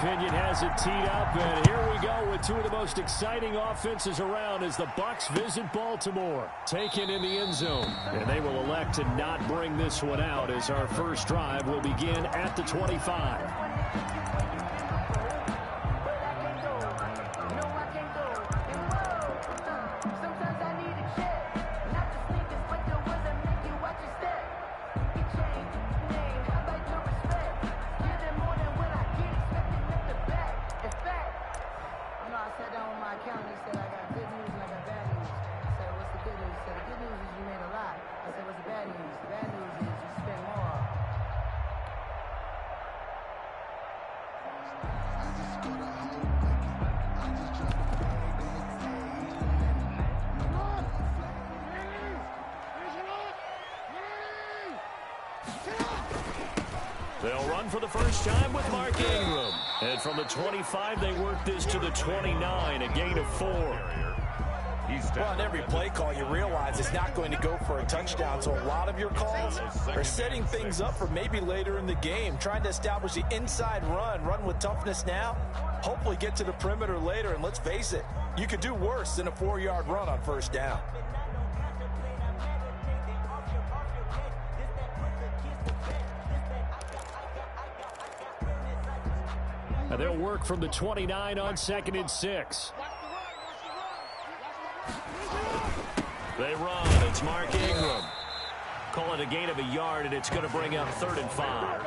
opinion, has it teed up. And here we go with two of the most exciting offenses around as the Bucs visit Baltimore. Taken in the end zone. And they will elect to not bring this one out as our first drive will begin at the 25. They'll run for the first time with Mark Ingram. And from the 25, they work this to the 29, a gain of 4. Well, on every play call, you realize it's not going to go for a touchdown, so a lot of your calls are setting things up for maybe later in the game, trying to establish the inside run with toughness now, hopefully get to the perimeter later, and let's face it, you could do worse than a 4-yard run on first down. And they'll work from the 29 on 2nd and 6. They run. It's Mark Ingram. Call it a gain of a yard, and it's going to bring up 3rd and 5.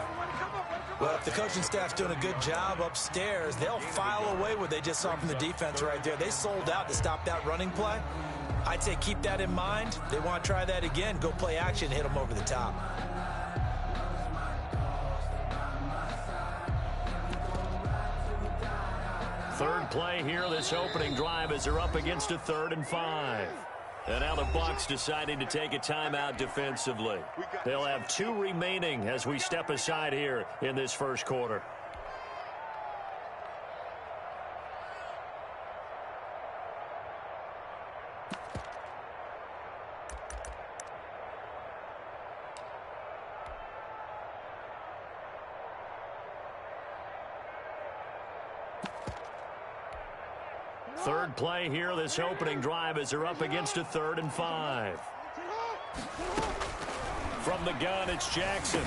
Well, if the coaching staff's doing a good job upstairs, they'll file away what they just saw from the defense right there. They sold out to stop that running play. I'd say keep that in mind. They want to try that again. Go play action, hit them over the top. Third play here, this opening drive as they're up against a 3rd and 5. And now the Bucs deciding to take a timeout defensively. They'll have 2 remaining as we step aside here in this first quarter. Third play here, this opening drive as they're up against a 3rd and 5. From the gun, it's Jackson.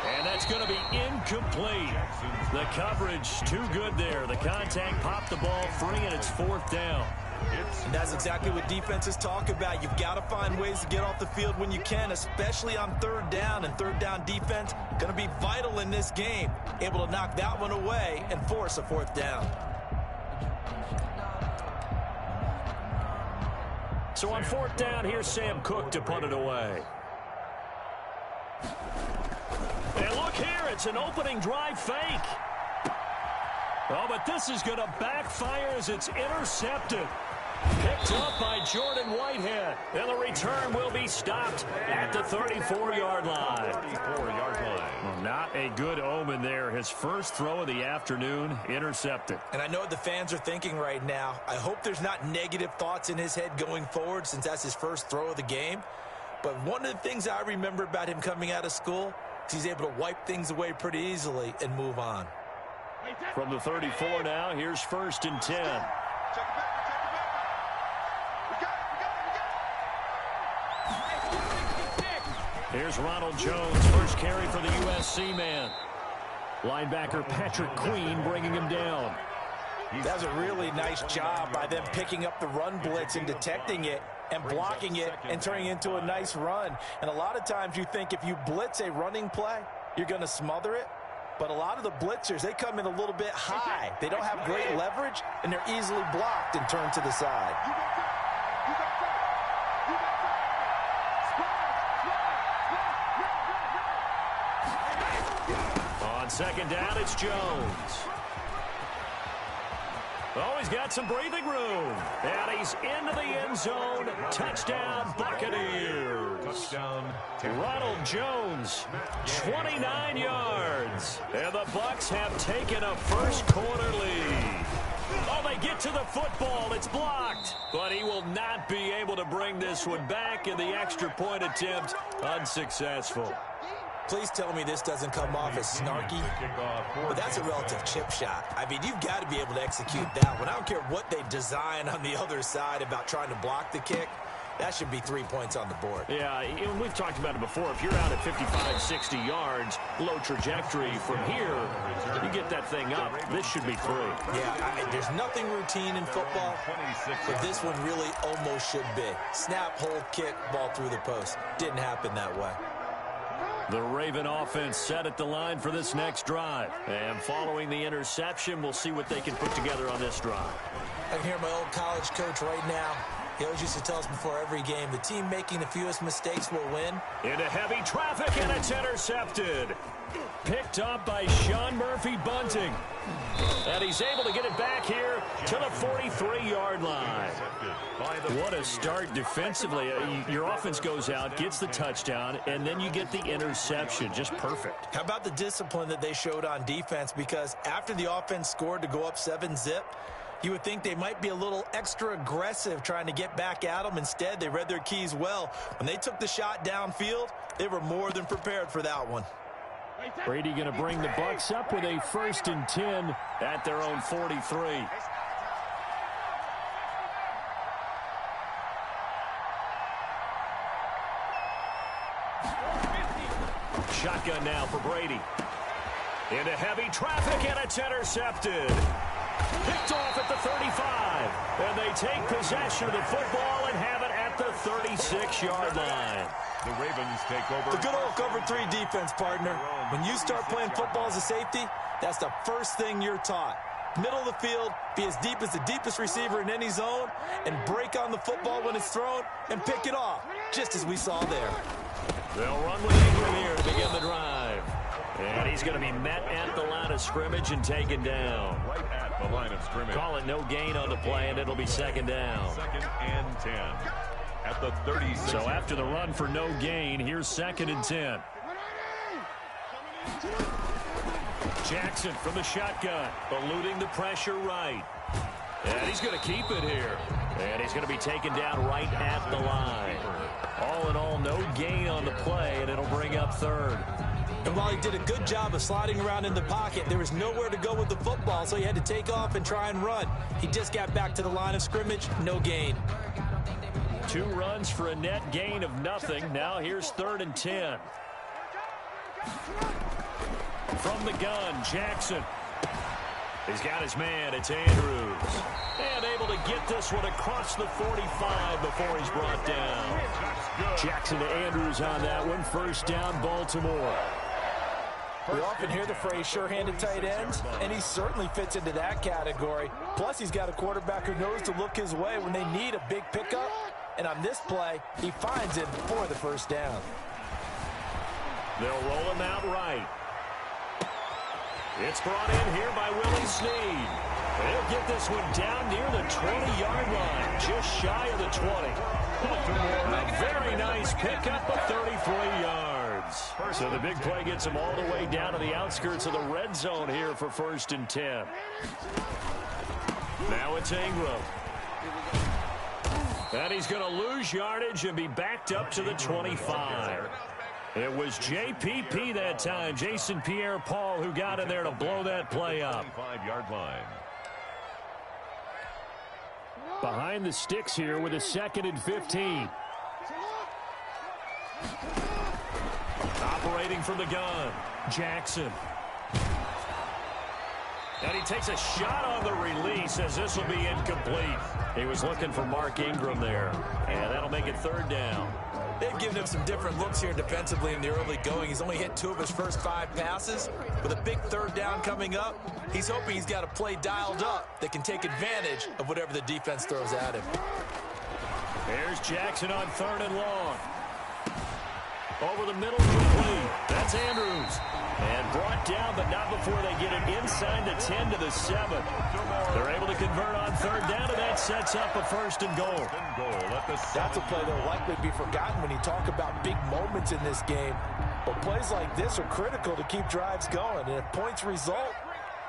And that's going to be incomplete. The coverage too good there. The contact popped the ball free, and it's 4th down. And that's exactly what defenses talk about. You've got to find ways to get off the field when you can, especially on 3rd down. And 3rd down defense going to be vital in this game. Able to knock that one away and force a 4th down. So on 4th down, here's Sam Cook to punt it away. And look here, it's an opening drive fake. Oh, but this is going to backfire as it's intercepted. Picked up by Jordan Whitehead. And the return will be stopped at the 34-yard line. 34-yard line. Well, not a good omen there. His first throw of the afternoon intercepted. And I know what the fans are thinking right now. I hope there's not negative thoughts in his head going forward since that's his first throw of the game. But one of the things I remember about him coming out of school is he's able to wipe things away pretty easily and move on. From the 34 now, here's 1st and 10. Here's Ronald Jones, first carry for the USC man. Linebacker Patrick Queen bringing him down. That's a really nice job by them picking up the run blitz and detecting it and blocking it and turning it into a nice run. And a lot of times you think if you blitz a running play, you're going to smother it. But a lot of the blitzers, they come in a little bit high. They don't have great leverage, and they're easily blocked and turned to the side. On 2nd down, it's Jones. Oh, he's got some breathing room. And he's into the end zone. Touchdown, Buccaneers. Touchdown. Ronald Jones, 29 yards. And the Bucs have taken a first quarter lead. Oh, they get to the football. It's blocked. But he will not be able to bring this one back, and the extra point attempt unsuccessful. Please tell me this doesn't come off as snarky, but that's a relative chip shot. I mean, you've got to be able to execute that one. I don't care what they design on the other side about trying to block the kick. That should be 3 points on the board. Yeah, we've talked about it before. If you're out at 55, 60 yards, low trajectory from here, you get that thing up. This should be 3. Yeah, there's nothing routine in football, but this one really almost should be. Snap, hold, kick, ball through the post. Didn't happen that way. The Raven offense set at the line for this next drive. And following the interception, we'll see what they can put together on this drive. I can hear my old college coach right now. He always used to tell us before every game, the team making the fewest mistakes will win. Into heavy traffic, and it's intercepted. Picked up by Sean Murphy Bunting. And he's able to get it back here to the 43-yard line. What a start defensively. Your offense goes out, gets the touchdown, and then you get the interception. Just perfect. How about the discipline that they showed on defense? Because after the offense scored to go up 7-zip, you would think they might be a little extra aggressive trying to get back at them. Instead, they read their keys well. When they took the shot downfield, they were more than prepared for that one. Brady going to bring the Bucs up with a 1st and 10 at their own 43. Shotgun now for Brady. Into heavy traffic, and it's intercepted. Picked off at the 35. And they take possession of the football and have it at the 36-yard line. The Ravens take over. The good old cover 3 defense, partner. When you start playing football as a safety, that's the first thing you're taught. Middle of the field, be as deep as the deepest receiver in any zone, and break on the football when it's thrown and pick it off, just as we saw there. They'll run with Ingram here to begin the drive. And he's going to be met at the line of scrimmage and taken down. Right at the line of scrimmage. Call it no gain on the play, and it'll be 2nd down. 2nd and 10 at the 36. So after the run for no gain, here's 2nd and 10. Jackson from the shotgun, eluding the pressure right. And he's going to keep it here. And he's going to be taken down right at the line. All in all, no gain on the play, and it'll bring up 3rd. And while he did a good job of sliding around in the pocket, there was nowhere to go with the football, so he had to take off and try and run. He just got back to the line of scrimmage, no gain. 2 runs for a net gain of nothing. Now here's 3rd and 10. From the gun, Jackson. He's got his man. It's Andrews. And able to get this one across the 45 before he's brought down. Jackson to Andrews on that one. 1st down, Baltimore. We often hear the phrase sure-handed tight ends, and he certainly fits into that category. Plus, he's got a quarterback who knows to look his way when they need a big pickup. And on this play, he finds it for the 1st down. They'll roll him out right. It's brought in here by Willie Snead. They'll get this one down near the 20-yard line, just shy of the 20. A very nice pickup of 33 yards. So the big play gets him all the way down to the outskirts of the red zone here for 1st and 10. Now it's Ingram. And he's going to lose yardage and be backed up to the 25. It was JPP that time, Jason Pierre-Paul, who got in there to blow that play up. 25-yard line. Behind the sticks here with a 2nd and 15. Operating from the gun, Jackson. And he takes a shot on the release as this will be incomplete. He was looking for Mark Ingram there, and that'll make it 3rd down. They've given him some different looks here defensively in the early going. He's only hit 2 of his first 5 passes. With a big 3rd down coming up, he's hoping he's got a play dialed up that can take advantage of whatever the defense throws at him. There's Jackson on 3rd and long. Over the middle, complete. That's Andrews. And brought down, but not before they get it inside the 10 to the 7. They're able to convert on 3rd down, and that sets up a 1st and goal. That's a play that will likely be forgotten when you talk about big moments in this game. But plays like this are critical to keep drives going. And if points result,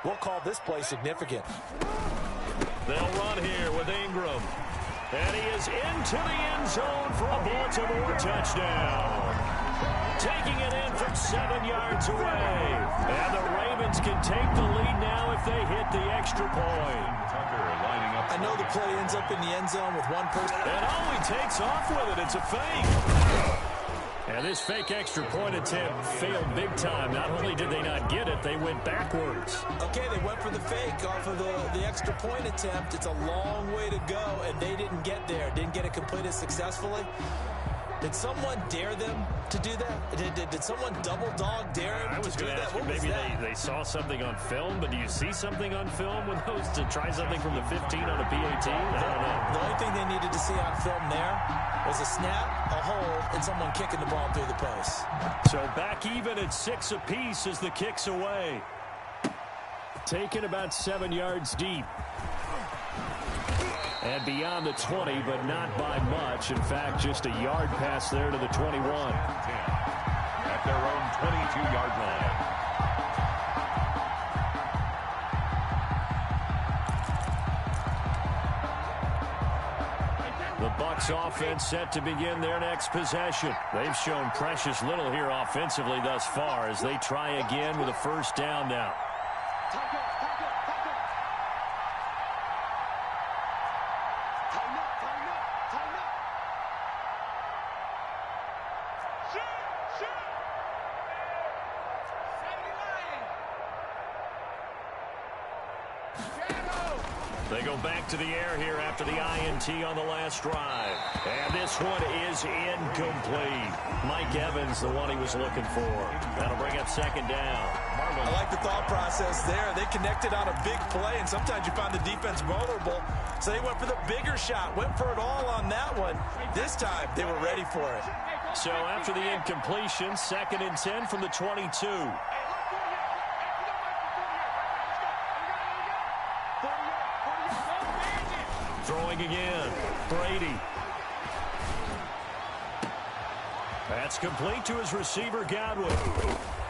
we'll call this play significant. They'll run here with Ingram. And he is into the end zone for a Baltimore touchdown. taking it in from 7 yards away. And the Ravens can take the lead now if they hit the extra point. I know the play ends up in the end zone with one person. And oh, he takes off with it. It's a fake. And this fake extra point attempt failed big time. Not only did they not get it, they went backwards. Okay, they went for the fake off of the extra point attempt. It's a long way to go, and they didn't get there. Didn't get it completed successfully. Did someone dare them to do that? Did someone double dog dare them to do that? What maybe they saw something on film, but do you see something on film with those to try something from the 15 on a PAT? I don't know. The only thing they needed to see on film there was a snap, a hold, and someone kicking the ball through the post. So back even at 6 apiece as the kick's away. Taken about 7 yards deep. And beyond the 20, but not by much. In fact, just a yard pass there to the 21. At their own 22-yard line. The Bucs offense set to begin their next possession. They've shown precious little here offensively thus far as they try again with a first down now. They go back to the air here after the INT on the last drive. And this one is incomplete. Mike Evans, the one he was looking for. That'll bring up second down. I like the thought process there. They connected on a big play, and sometimes you find the defense vulnerable. So they went for the bigger shot, went for it all on that one. This time, they were ready for it. So after the incompletion, 2nd and 10 from the 22. Throwing again. Brady. That's complete to his receiver, Godwin.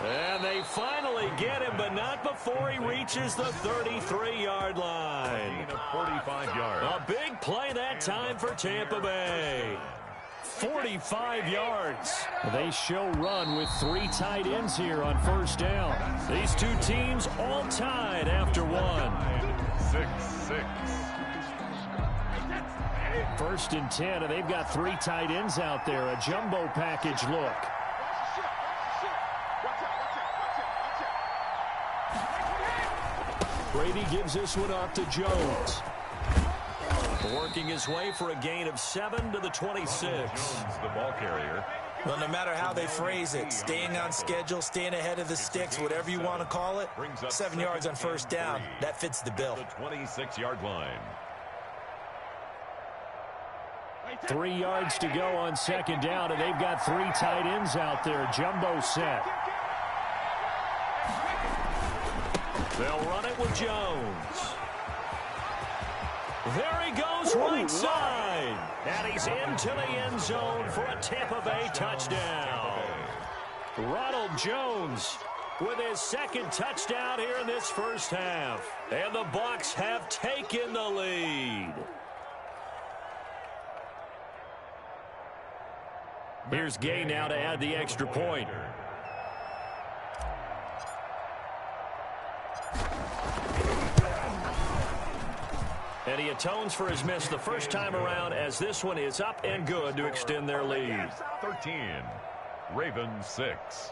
And they finally get him, but not before he reaches the 33-yard line. 45 yards. A big play that time for Tampa Bay. 45 yards. They show run with 3 tight ends here on first down. These two teams all tied after one. 6-6. 1st and 10, and they've got 3 tight ends out there. A jumbo package look. Brady gives this one off to Jones. Working his way for a gain of 7 to the 26. Jones, the ball carrier. Well, no matter how they phrase it, staying on schedule, staying ahead of the sticks, whatever you want to call it, 7 yards on first down, that fits the bill. The 26-yard line. 3 yards to go on second down, and they've got 3 tight ends out there. Jumbo set. They'll run it with Jones. There he goes right side. And he's into the end zone for a Tampa Bay touchdown. Ronald Jones with his 2nd touchdown here in this first half. And the Bucs have taken the lead. Here's Gay now to add the extra point. And he atones for his miss the first time around as this one is up and good to extend their lead. 13. Ravens 6.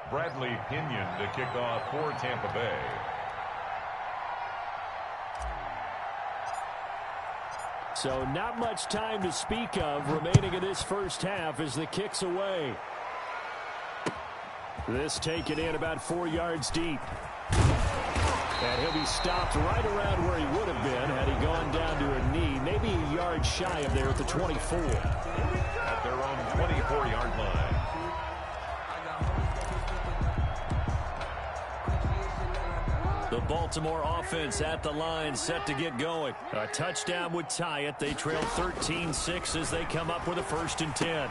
Bradley Pinion to kick off for Tampa Bay. So not much time to speak of remaining in this first half as the kick's away. This taken in about 4 yards deep. And he'll be stopped right around where he would have been had he gone down to a knee, maybe a yard shy of there at the 24. At their own 24-yard line. The Baltimore offense at the line set to get going. A touchdown would tie it. They trail 13-6 as they come up with a 1st and 10.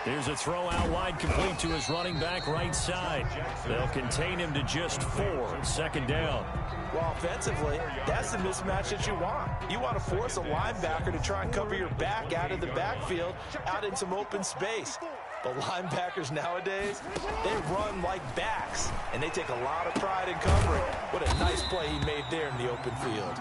Here's a throw out wide, complete to his running back right side. They'll contain him to just 4. Second down. Well, offensively, that's the mismatch that you want. You want to force a linebacker to try and cover your back out of the backfield, out in some open space. But linebackers nowadays, they run like backs, and they take a lot of pride in covering. What a nice play he made there in the open field.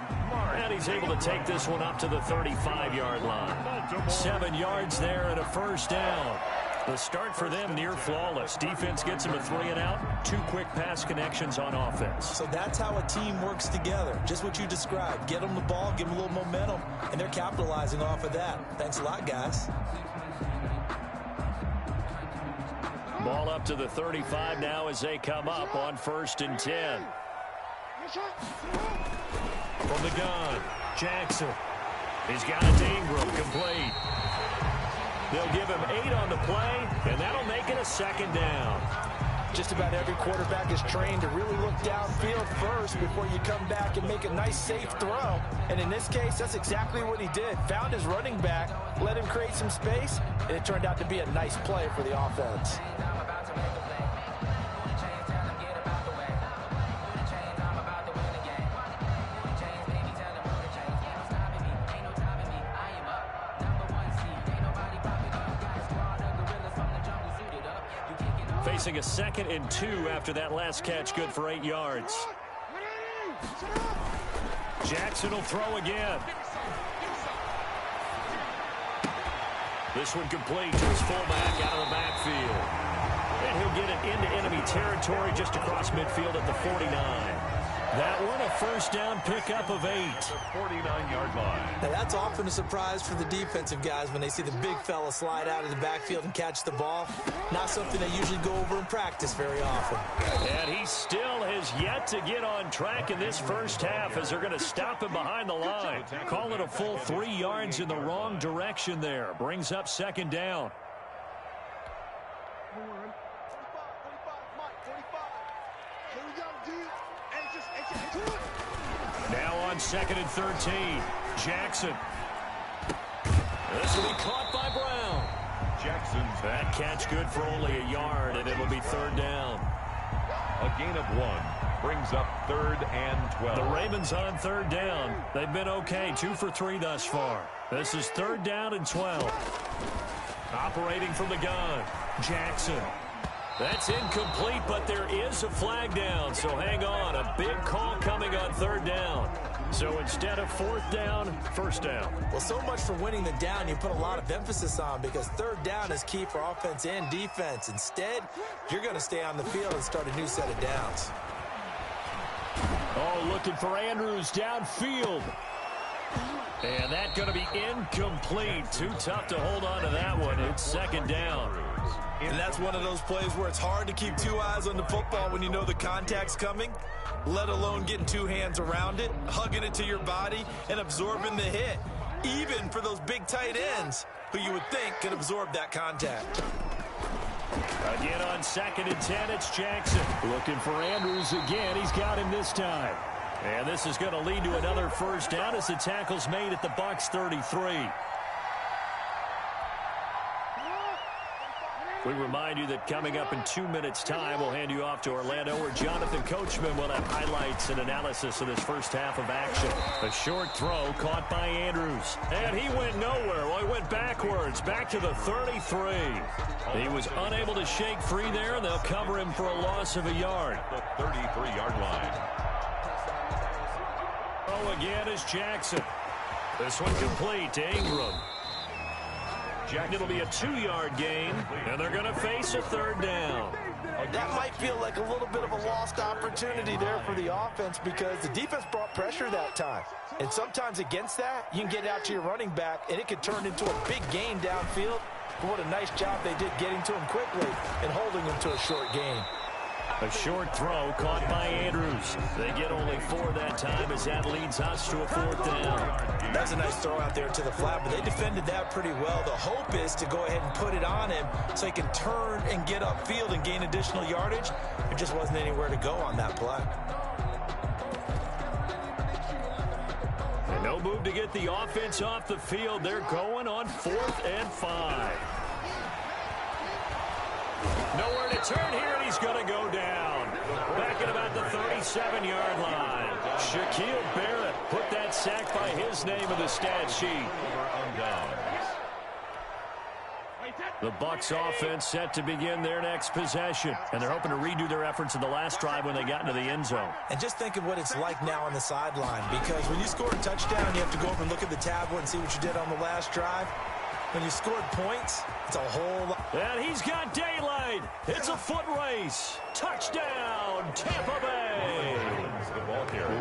And he's able to take this one up to the 35-yard line. 7 yards there and a first down. The start for them near flawless. Defense gets him a 3-and-out. 2 quick pass connections on offense. So that's how a team works together. Just what you described. Get them the ball, give them a little momentum, and they're capitalizing off of that. Thanks a lot, guys. Ball up to the 35 now as they come up on 1st and 10. From the gun, Jackson. He's got a Ingram complete. They'll give him 8 on the play, and that'll make it a 2nd down. Just about every quarterback is trained to really look downfield first before you come back and make a nice, safe throw. And in this case, that's exactly what he did. Found his running back, let him create some space, and it turned out to be a nice play for the offense. Facing a 2nd and 2 after that last catch, good for 8 yards. Jackson will throw again. This one complete to his fullback out of the backfield. And he'll get it into enemy territory just across midfield at the 49. That one a first down pickup of 8. The 49-yard line. Now that's often a surprise for the defensive guys when they see the big fella slide out of the backfield and catch the ball. Not something they usually go over in practice very often. And he still has yet to get on track in this first half as they're going to stop him behind the line. Call it a full 3 yards in the wrong direction there. Brings up 2nd down. Now on 2nd and 13, Jackson. This will be caught by Brown. Jackson's That catch good for only a yard, and it'll be 3rd down. a gain of 1 brings up 3rd and 12. The Ravens on 3rd down. They've been okay, 2 for 3 thus far. This is 3rd down and 12. Operating from the gun, Jackson. That's incomplete, but there is a flag down, so hang on. A big call coming on 3rd down. So instead of 4th down, 1st down. Well, so much for winning the down you put a lot of emphasis on because 3rd down is key for offense and defense. Instead, you're going to stay on the field and start a new set of downs. Oh, looking for Andrews downfield. And that's going to be incomplete. Too tough to hold on to that one. It's 2nd down. And that's one of those plays where it's hard to keep 2 eyes on the football when you know the contact's coming, let alone getting 2 hands around it, hugging it to your body, and absorbing the hit, even for those big tight ends who you would think could absorb that contact. Again on 2nd and 10, it's Jackson. Looking for Andrews again. He's got him this time. And this is going to lead to another first down as the tackle's made at the Bucs 33. We remind you that coming up in 2 minutes' time, we'll hand you off to Orlando, where Jonathan Coachman will have highlights and analysis of this first half of action. A short throw caught by Andrews. And he went nowhere. Well, he went backwards, back to the 33. He was unable to shake free there, and they'll cover him for a loss of a yard. The 33-yard line. Throw again is Jackson. This one complete to Ingram. It'll be a 2-yard gain, and they're going to face a 3rd down. That might feel like a little bit of a lost opportunity there for the offense because the defense brought pressure that time. And sometimes against that, you can get out to your running back, and it could turn into a big gain downfield. But what a nice job they did getting to him quickly and holding him to a short gain. A short throw caught by Andrews. They get only 4 that time as that leads us to a 4th down. That's a nice throw out there to the flat, but they defended that pretty well. The hope is to go ahead and put it on him so he can turn and get upfield and gain additional yardage. There just wasn't anywhere to go on that play. And no move to get the offense off the field. They're going on 4th and 5. Nowhere to turn here, and he's going to go down. Back at about the 37-yard line. Shaquille Barrett put that sack by his name in the stat sheet. The Bucs offense set to begin their next possession. And they're hoping to redo their efforts in the last drive when they got into the end zone. And just think of what it's like now on the sideline. Because when you score a touchdown, you have to go over and look at the tablet and see what you did on the last drive. When you scored points, it's a whole lot. And he's got daylight. It's a foot race. Touchdown, Tampa Bay.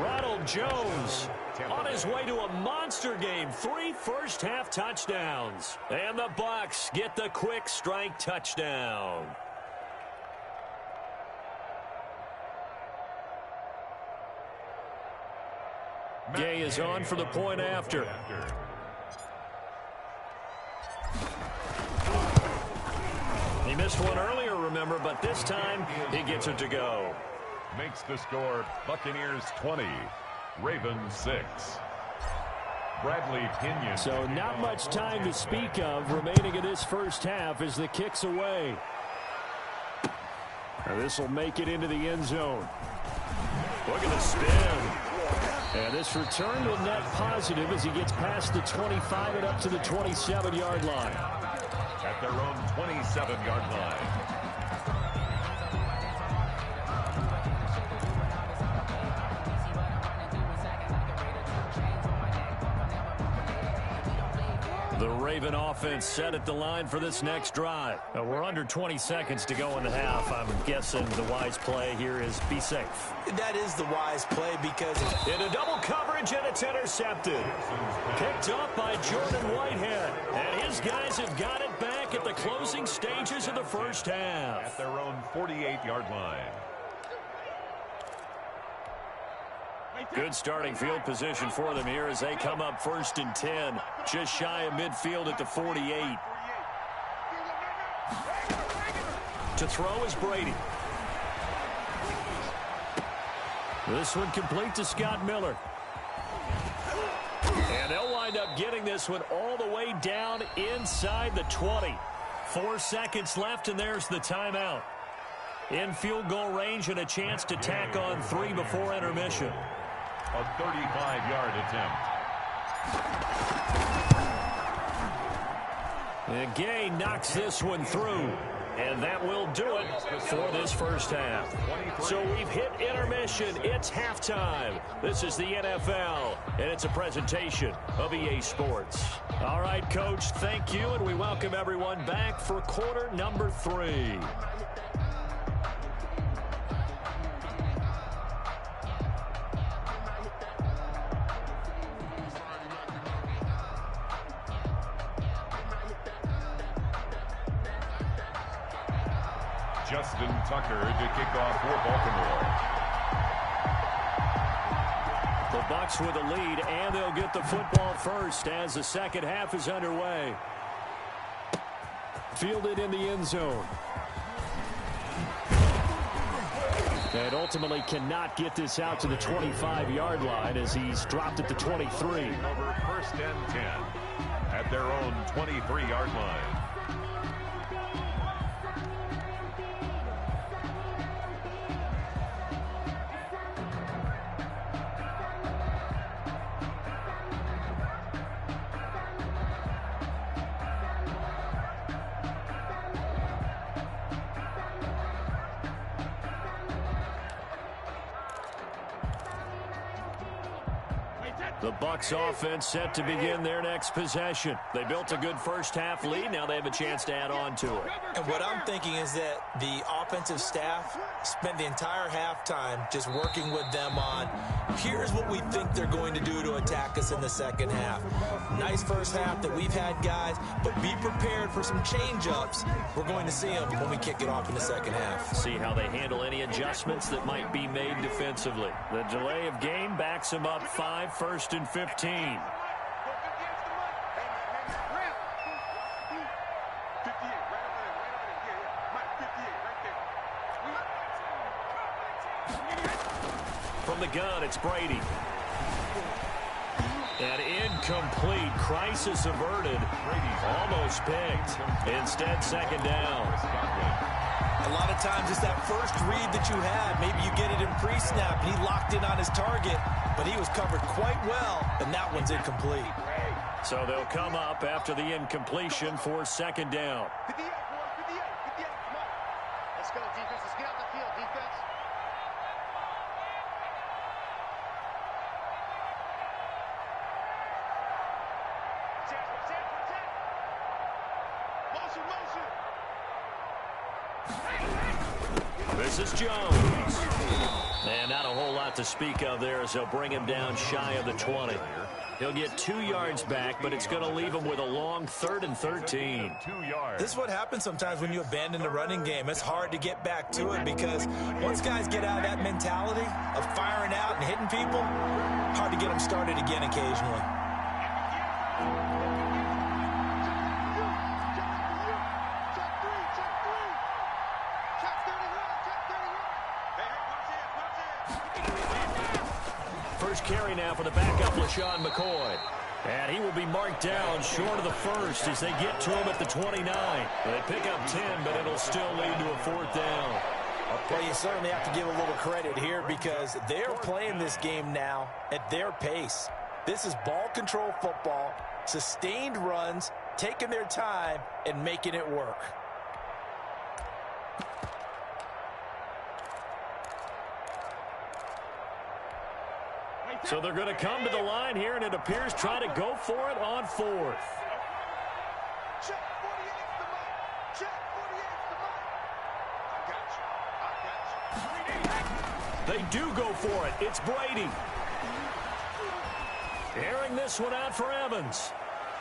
Ronald Jones on his way to a monster game. 3 first-half touchdowns. And the Bucs get the quick strike touchdown. Jayy is on for the point after. He missed one earlier, remember, but this time he gets it to go. Makes the score Buccaneers 20, Ravens 6. Bradley Pinion. So not much time to speak of remaining in this first half as the kick's away. This will make it into the end zone. Look at the spin. And this return will net positive as he gets past the 25 and up to the 27-yard line. At their own 27-yard line. The Raven offense set at the line for this next drive. We're under 20 seconds to go in the half. I'm guessing the wise play here is be safe. That is the wise play because into double coverage, and it's intercepted. Picked up by Jordan Whitehead. And his guys have got it back at the closing stages of the first half. At their own 48-yard line. Good starting field position for them here as they come up 1st and 10. Just shy of midfield at the 48. To throw is Brady. This one complete to Scott Miller. And they'll wind up getting this one all the way down inside the 20. 4 seconds left, and there's the timeout. In field goal range and a chance to tack on 3 before intermission. A 35-yard attempt. And Jayy knocks this one through. And that will do it for this first half. So we've hit intermission. It's halftime. This is the NFL, and it's a presentation of EA Sports. All right, Coach, thank you, and we welcome everyone back for quarter number 3. Justin Tucker to kick off for Baltimore. The Bucs with a lead, and they'll get the football first as the second half is underway. Fielded in the end zone. And ultimately cannot get this out to the 25-yard line as he's dropped at the 23. Over 1st and 10 at their own 23-yard line. The Bucs offense set to begin their next possession. They built a good first half lead. Now they have a chance to add on to it. And what I'm thinking is that the offensive staff spent the entire halftime just working with them on, here's what we think they're going to do to attack us in the second half. Nice first half that we've had, guys, but be prepared for some change-ups. We're going to see them when we kick it off in the second half. See how they handle any adjustments that might be made defensively. The delay of game backs them up 5, 1st and 15. From the gun, it's Brady. An incomplete. Crisis averted. Almost picked. Instead, second down. A lot of times it's that first read that you had. Maybe you get it in pre-snap, and he locked in on his target, but he was covered quite well, and that one's incomplete. So they'll come up after the incompletion for second down. Let's go, defense. Let's get out the field, defense. This is Jones. And not a whole lot to speak of there as they'll bring him down shy of the 20. He'll get 2 yards back, but it's going to leave him with a long 3rd and 13. This is what happens sometimes when you abandon the running game. It's hard to get back to it because once guys get out of that mentality of firing out and hitting people, hard to get them started again occasionally. First carry now for the backup, LaShawn McCoy. And he will be marked down short of the first as they get to him at the 29. They pick up 10, but it'll still lead to a 4th down. Well, you certainly have to give a little credit here because they're playing this game now at their pace. This is ball control football, sustained runs, taking their time, and making it work. So they're going to come to the line here, and it appears try to go for it on 4th. Check 48's the mark. Check 48's the mark. I got you. They do go for it. It's Brady. Airing this one out for Evans.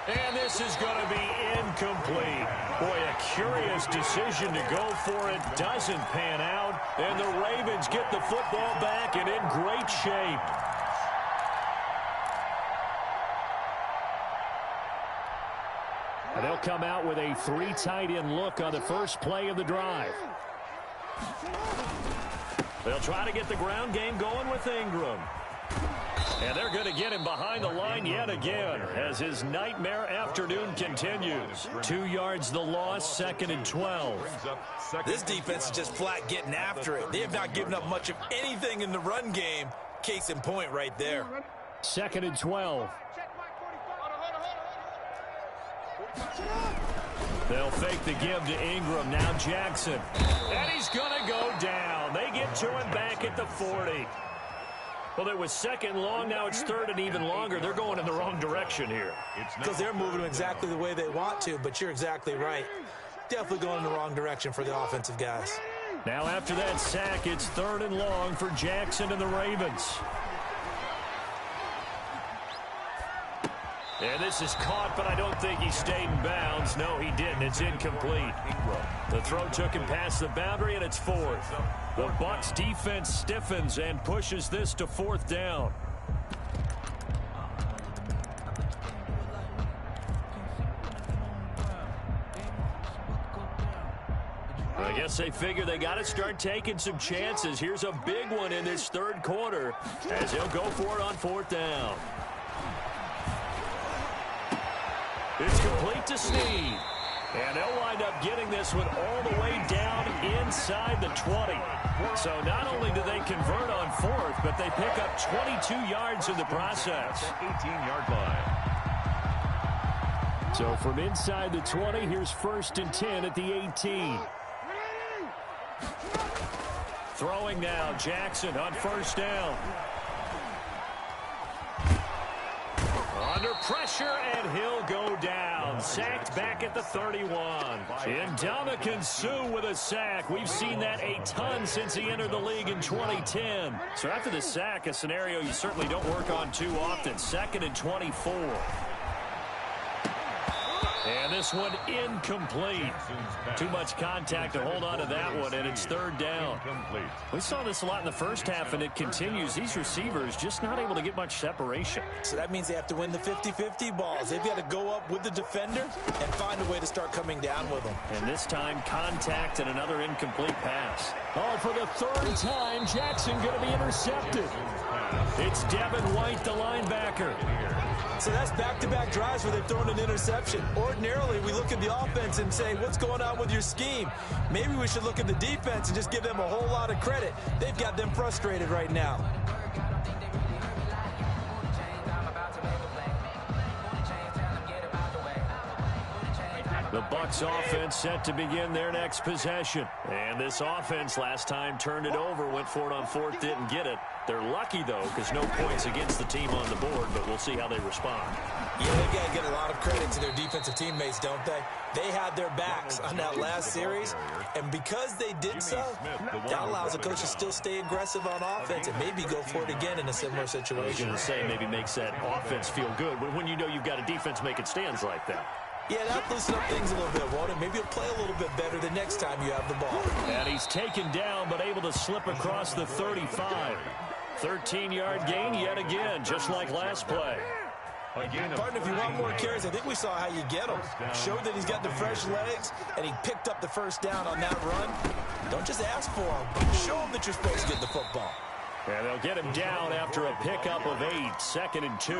And this is going to be incomplete. Boy, a curious decision to go for it. Doesn't pan out. And the Ravens get the football back and in great shape. And they'll come out with a 3 tight end look on the first play of the drive. They'll try to get the ground game going with Ingram. And they're going to get him behind the line yet again as his nightmare afternoon continues. 2 yards the loss, 2nd and 12. This defense is just flat getting after it. They have not given up much of anything in the run game. Case in point right there. 2nd and 12. They'll fake the give to Ingram. Now Jackson. And he's going to go down. They get to him back at the 40. Well, it was 2nd long. Now it's 3rd and even longer. They're going in the wrong direction here. Because they're moving exactly the way they want to, but you're exactly right. Definitely going in the wrong direction for the offensive guys. Now after that sack, it's 3rd and long for Jackson and the Ravens. And this is caught, but I don't think he stayed in bounds. No, he didn't. It's incomplete. The throw took him past the boundary, and it's 4th. The Bucs defense stiffens and pushes this to 4th down. I guess they figure they got to start taking some chances. Here's a big one in this 3rd quarter as he'll go for it on 4th down. It's complete to Snead. And they'll wind up getting this one all the way down inside the 20. So not only do they convert on 4th, but they pick up 22 yards in the process. 18-yard line. So from inside the 20, here's 1st and 10 at the 18. Throwing now, Jackson on 1st down. Under pressure, and he'll go down. Sacked back at the 31. Ndamukong Suh with a sack. We've seen that a ton since he entered the league in 2010. So after the sack, a scenario you certainly don't work on too often. 2nd and 24. And this one incomplete. Too much contact to hold on to that one, and it's 3rd down. We saw this a lot in the first half, and it continues. These receivers just not able to get much separation. So that means they have to win the 50-50 balls. They've got to go up with the defender and find a way to start coming down with them. And this time, contact and another incomplete pass. Oh, for the 3rd time, Jackson going to be intercepted. It's Devin White, the linebacker. So that's back-to-back drives where they've thrown an interception. Ordinarily, we look at the offense and say, what's going on with your scheme? Maybe we should look at the defense and just give them a whole lot of credit. They've got them frustrated right now. The Bucs offense set to begin their next possession. And this offense last time turned it over, went for it on fourth, didn't get it. They're lucky, though, because no points against the team on the board, but we'll see how they respond. Yeah, they've got to get a lot of credit to their defensive teammates, don't they? They had their backs on that last series, and because they did so, that allows the coach to still stay aggressive on offense and maybe go for it again in a similar situation. I was going to say maybe makes that offense feel good when you know you've got a defense making stands like that. Yeah, that'll loosen up things a little bit, won't it? Maybe he'll play a little bit better the next time you have the ball. And he's taken down, but able to slip across the 35. 13-yard gain yet again, just like last play. Partner, if you want more carries, I think we saw how you get them. Showed that he's got the fresh legs, and he picked up the first down on that run. Don't just ask for him. Show him that you're supposed to get the football. And they'll get him down after a pickup of 8, 2nd and 2.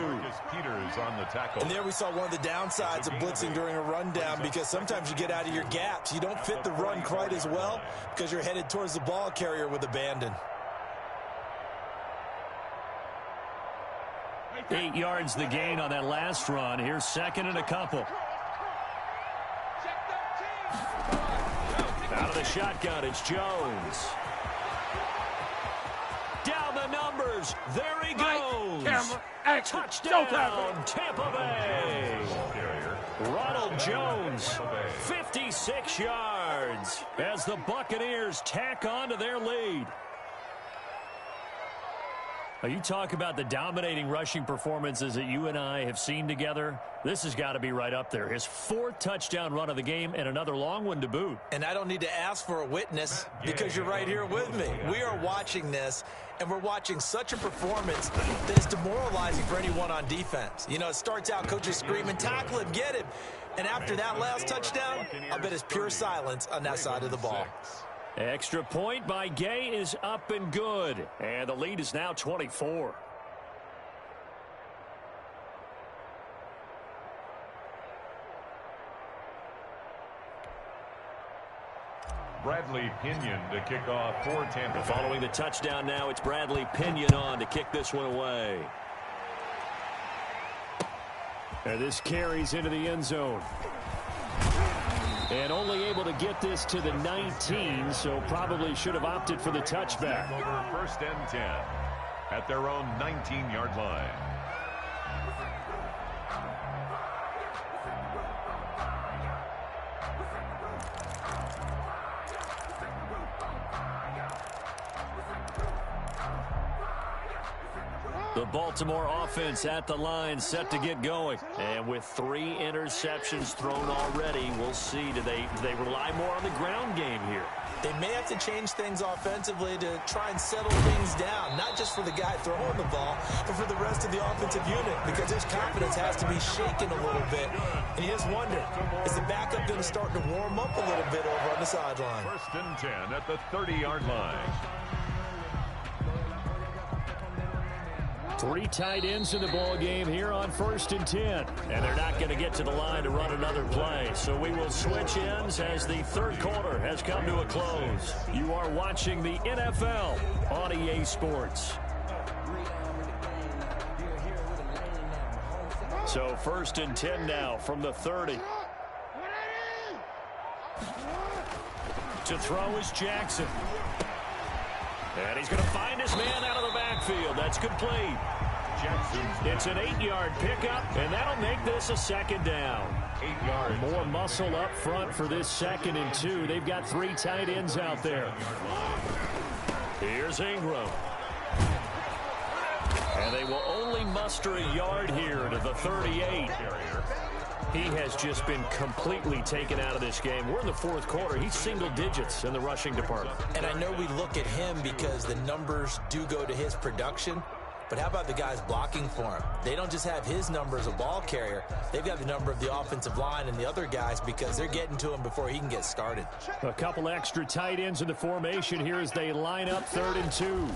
Peters on the tackle. And there we saw one of the downsides of blitzing during a rundown, because sometimes you get out of your gaps. You don't fit the run quite as well because you're headed towards the ball carrier with abandon. 8 yards the gain on that last run. Here's 2nd and a couple. Out of the shotgun, it's Jones. Down the numbers. There he goes. Touchdown, Tampa Bay. Ronald Jones, 56 yards as the Buccaneers tack on to their lead. Now, you talk about the dominating rushing performances that you and I have seen together. This has got to be right up there. His 4th touchdown run of the game and another long one to boot. And I don't need to ask for a witness because you're right here with me. We are watching this, and we're watching such a performance that is demoralizing for anyone on defense. You know, it starts out coaches screaming, tackle him, get him. And after that last touchdown, I'll bet it's pure silence on that side of the ball. Extra point by Jayy is up and good. And the lead is now 24. Bradley Pinion to kick off for Tampa. Following the touchdown now, it's Bradley Pinion on to kick this one away. And this carries into the end zone. And only able to get this to the 19, so probably should have opted for the touchback. Over 1st and 10 at their own 19-yard line. The Baltimore offense at the line, set to get going. And with 3 interceptions thrown already, we'll see. Do they rely more on the ground game here? They may have to change things offensively to try and settle things down, not just for the guy throwing the ball, but for the rest of the offensive unit, because his confidence has to be shaken a little bit. And you just wonder, is the backup going to start to warm up a little bit over on the sideline? 1st and 10 at the 30-yard line. 3 tight ends in the ball game here on 1st and 10. And they're not going to get to the line to run another play. So we will switch ends as the 3rd quarter has come to a close. You are watching the NFL on EA Sports. So 1st and 10 now from the 30. To throw is Jackson. And he's going to find his man out of the backfield. That's complete. It's an 8-yard pickup, and that'll make this a 2nd down. 8 yards. More muscle up front for this 2nd and 2. They've got 3 tight ends out there. Here's Ingram. And they will only muster a yard here to the 38. He has just been completely taken out of this game. We're in the 4th quarter. He's single digits in the rushing department. And I know we look at him because the numbers do go to his production. But how about the guys blocking for him? They don't just have his number as a ball carrier. They've got the number of the offensive line and the other guys because they're getting to him before he can get started. A couple extra tight ends in the formation here as they line up 3rd and 2.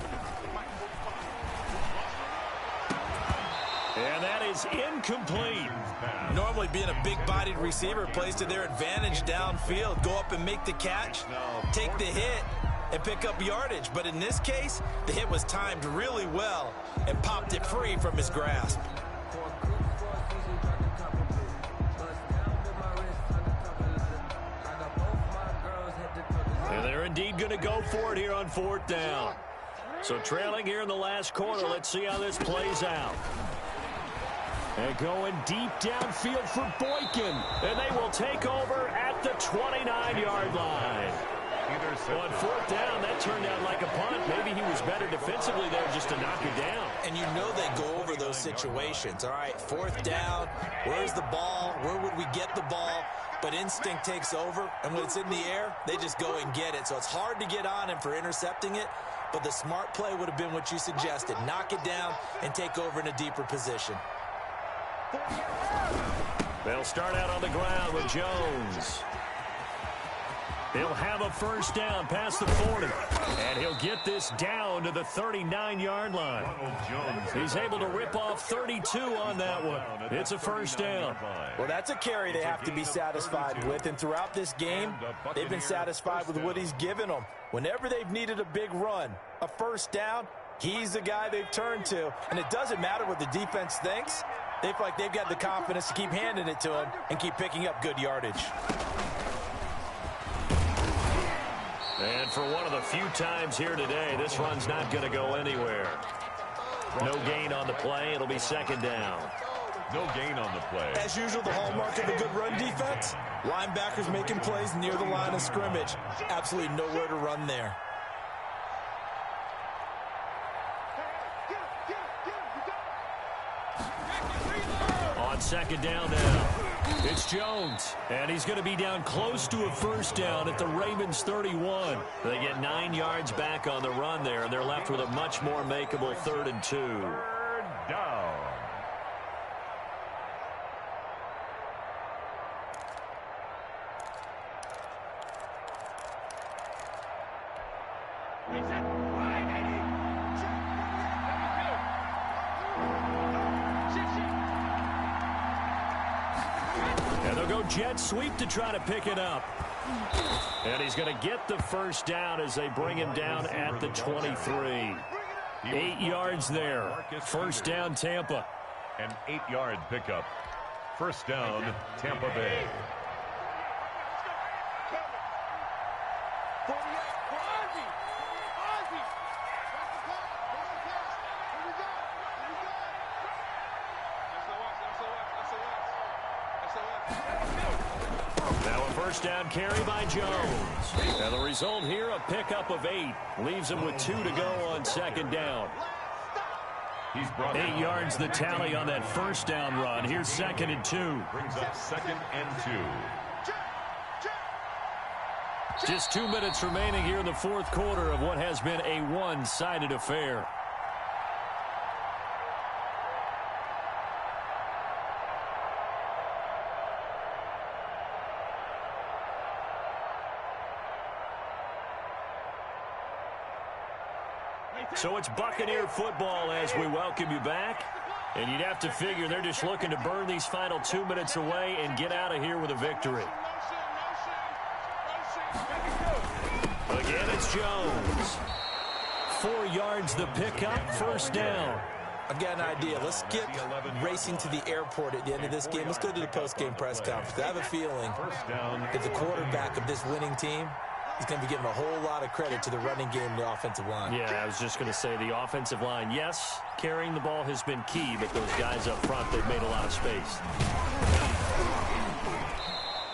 And that is incomplete. Normally being a big-bodied receiver plays to their advantage downfield. Go up and make the catch, take the hit, and pick up yardage. But in this case, the hit was timed really well and popped it free from his grasp. And they're indeed going to go for it here on 4th down. So trailing here in the last quarter, let's see how this plays out. And going deep downfield for Boykin. And they will take over at the 29-yard line. On 4th down, that turned out like a punt. Maybe he was better defensively there just to knock it down. And you know they go over those situations. All right, 4th down, where's the ball? Where would we get the ball? But instinct takes over, and when it's in the air, they just go and get it. So it's hard to get on him for intercepting it, but the smart play would have been what you suggested. Knock it down and take over in a deeper position. They'll start out on the ground with Jones. He'll have a 1st down past the 40. And he'll get this down to the 39-yard line. He's able to rip off 32 on that one. It's a 1st down. Well, that's a carry they have to be satisfied with. And throughout this game, they've been satisfied with what he's given them. Whenever they've needed a big run, a 1st down, he's the guy they've turned to. And it doesn't matter what the defense thinks. They feel like they've got the confidence to keep handing it to him and keep picking up good yardage. And for one of the few times here today, this run's not going to go anywhere. No gain on the play. It'll be 2nd down. No gain on the play. As usual, the hallmark of a good run defense, linebackers making plays near the line of scrimmage. Absolutely nowhere to run there. On 2nd down now, it's Jones, and he's going to be down close to a 1st down at the Ravens 31. They get 9 yards back on the run there, and they're left with a much more makeable 3rd and 2. 3rd down. And they'll go jet sweep to try to pick it up. And he's going to get the 1st down as they bring him down at the 23. 8 yards there. 1st down, Tampa. An 8-yard pickup. 1st down, Tampa Bay. Now a 1st down carry by Jones. And the result here, a pickup of 8. Leaves him with 2 to go on 2nd down. 8 yards the tally on that 1st down run. Here's 2nd and 2. Brings up 2nd and 2. Just 2 minutes remaining here in the 4th quarter of what has been a one-sided affair. So it's Buccaneer football as we welcome you back. And you'd have to figure they're just looking to burn these final 2 minutes away and get out of here with a victory. Again, it's Jones. 4 yards the pickup, 1st down. I've got an idea. Let's skip racing to the airport at the end of this game. Let's go to the post-game press conference. I have a feeling that the quarterback of this winning team is going to be giving a whole lot of credit to the running game and the offensive line. Yeah, I was just going to say the offensive line, yes, carrying the ball has been key, but those guys up front, they've made a lot of space.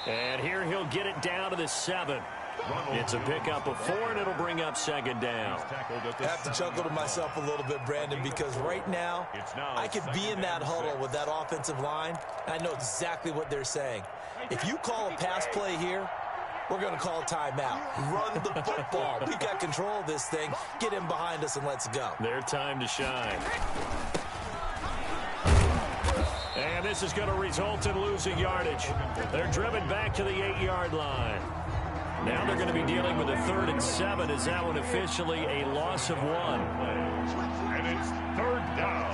And here he'll get it down to the 7. It's a pickup of 4, and it'll bring up 2nd down. I have to chuckle to myself a little bit, Brandon, because right now, I could be in that huddle with that offensive line, and I know exactly what they're saying. If you call a pass play here, we're going to call a timeout. Run the football. We've got control of this thing. Get him behind us and let's go. Their time to shine. And this is going to result in losing yardage. They're driven back to the 8-yard line. Now they're going to be dealing with a 3rd and 7. Is that one officially a loss of 1? And it's 3rd down.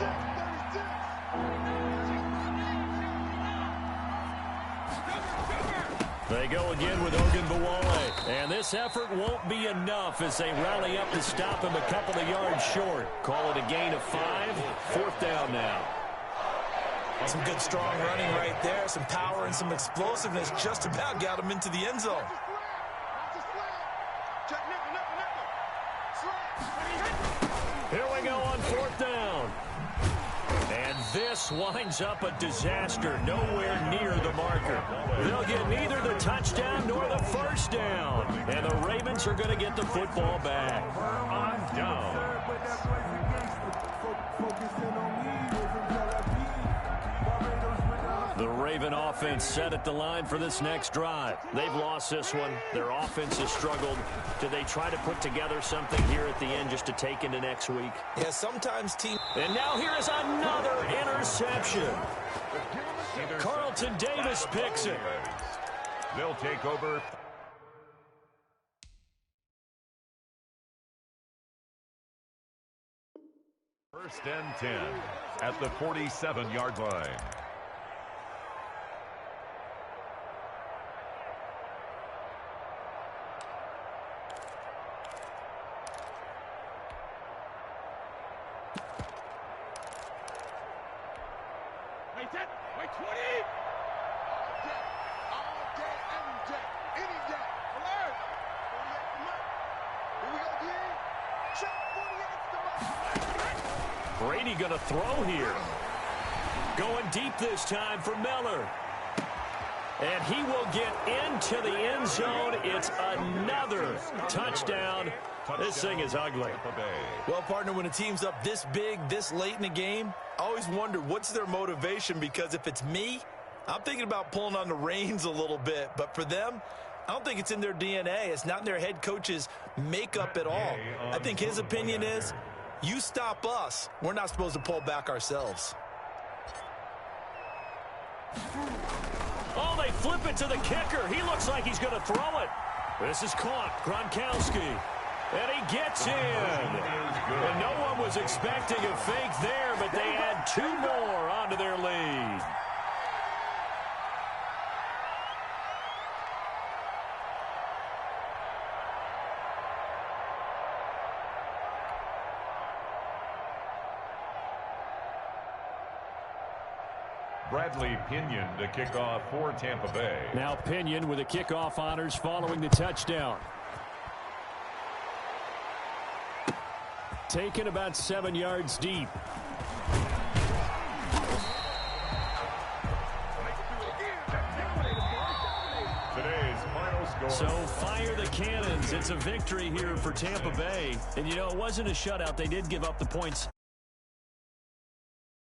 They go again with Ogunbowale. And this effort won't be enough as they rally up to stop him a couple of yards short. Call it a gain of 5. 4th down now. Some good strong running right there. Some power and some explosiveness just about got him into the end zone. Here we go on 4th down. And this winds up a disaster nowhere near the marker. They'll get neither the touchdown nor the 1st down. And the Ravens are going to get the football back. On down. The Raven offense set at the line for this next drive. They've lost this one. Their offense has struggled. Do they try to put together something here at the end just to take into next week? Yeah, sometimes team. And now here is another interception. Carlton Davis picks it. They'll take over. First and 10 at the 47-yard line. Wait, 20. All day, every day, any day. Alert. 48 the mark. Here we go, Jayy. Check 48 the mark. Brady going to throw here. Going deep this time for Miller. And he will get into the end zone. It's another touchdown. This thing is ugly. Well, partner, when a team's up this big, this late in the game, I always wonder what's their motivation, because if it's me, I'm thinking about pulling on the reins a little bit. But for them, I don't think it's in their DNA. It's not in their head coach's makeup at all. I think his opinion is, you stop us, we're not supposed to pull back ourselves. Oh, they flip it to the kicker. He looks like he's going to throw it. This is caught. Gronkowski. And he gets in. And no one was expecting a fake there, but they add 2 more onto their lead. Bradley Pinion to kick off for Tampa Bay. Now Pinion with the kickoff honors following the touchdown. Taken about 7 yards deep. Today's final score. So fire the cannons. It's a victory here for Tampa Bay. And, you know, it wasn't a shutout. They did give up the points